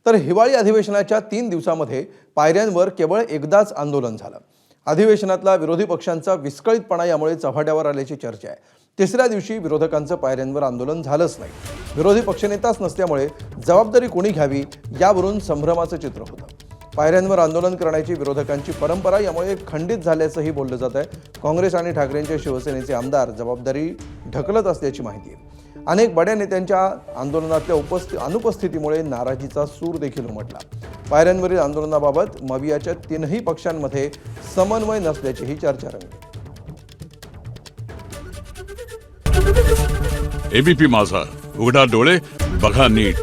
तर हिवाळी अधिवेशनाच्या 3 दिवसांमध्ये पायऱ्यांवर केवळ एकदाच आंदोलन झालं। अधिवेशनातला विरोधी पक्षांचा विस्कळीतपणा यामुळे चव्हाट्यावर आल्याची चर्चा आहे। तिसऱ्या दिवशी विरोधकांचं पायऱ्यांवर आंदोलन झालंच नाही। विरोधी पक्षनेताच नसल्यामुळे जबाबदारी कोणी घ्यावी यावरून संभ्रमाचं चित्र होतं। पायऱ्यांवर आंदोलन करण्याची विरोधकांची परंपरा यामुळे खंडित झाल्याचंही बोललं जात आहे। काँग्रेस आणि ठाकरेंच्या शिवसेनेचे आमदार जबाबदारी ढकलत असल्याची माहिती आहे। अनेक बड्या नेत्यांच्या आंदोलनातल्या अनुपस्थितीमुळे नाराजीचा सूर देखील उमटला। पायऱ्यांवरील आंदोलनाबाबत मवियाच्या 3ही पक्षांमध्ये समन्वय नसल्याचीही चर्चा रंगली। एबीपी माझा, उघडा डोळे बघा नीट।